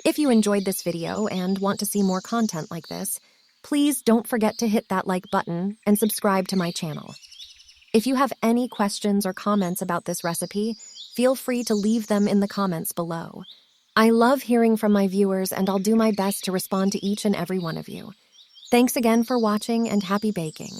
If you enjoyed this video and want to see more content like this, please don't forget to hit that like button and subscribe to my channel. If you have any questions or comments about this recipe, feel free to leave them in the comments below. I love hearing from my viewers, and I'll do my best to respond to each and every one of you. Thanks again for watching, and happy baking.